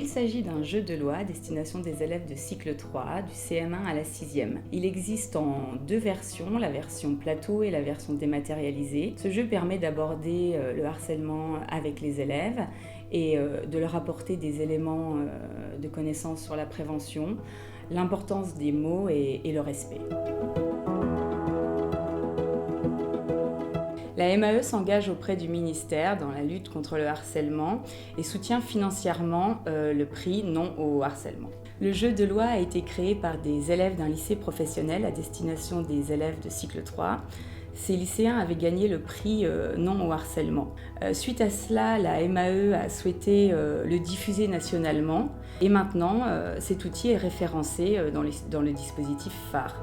s'agit d'un jeu de loi à destination des élèves de cycle 3, du CM1 à la 6e. Il existe en deux versions, la version plateau et la version dématérialisée. Ce jeu permet d'aborder le harcèlement avec les élèves et de leur apporter des éléments de connaissance sur la prévention, l'importance des mots et le respect. La MAE s'engage auprès du ministère dans la lutte contre le harcèlement et soutient financièrement le prix Non au harcèlement. Le jeu de loi a été créé par des élèves d'un lycée professionnel à destination des élèves de cycle 3. Ces lycéens avaient gagné le prix Non au harcèlement. Suite à cela, la MAE a souhaité le diffuser nationalement et maintenant cet outil est référencé dans le dispositif phare.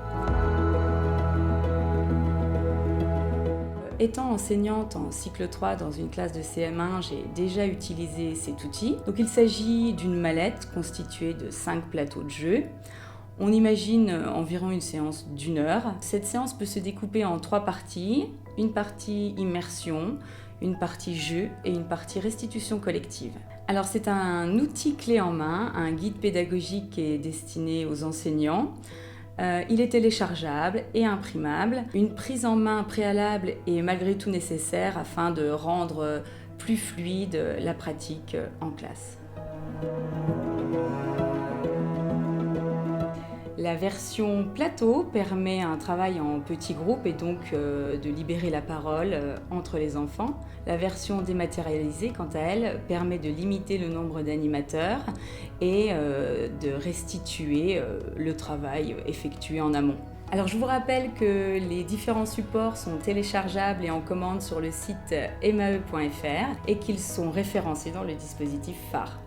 Étant enseignante en cycle 3 dans une classe de CM1, j'ai déjà utilisé cet outil. Donc il s'agit d'une mallette constituée de 5 plateaux de jeu. On imagine environ une séance d'1 heure. Cette séance peut se découper en 3 parties. Une partie immersion, une partie jeu et une partie restitution collective. Alors c'est un outil clé en main, un guide pédagogique qui est destiné aux enseignants. Il est téléchargeable et imprimable. Une prise en main préalable est malgré tout nécessaire afin de rendre plus fluide la pratique en classe. La version plateau permet un travail en petits groupes et donc de libérer la parole entre les enfants. La version dématérialisée, quant à elle, permet de limiter le nombre d'animateurs et de restituer le travail effectué en amont. Alors je vous rappelle que les différents supports sont téléchargeables et en commande sur le site mae.fr et qu'ils sont référencés dans le dispositif phare.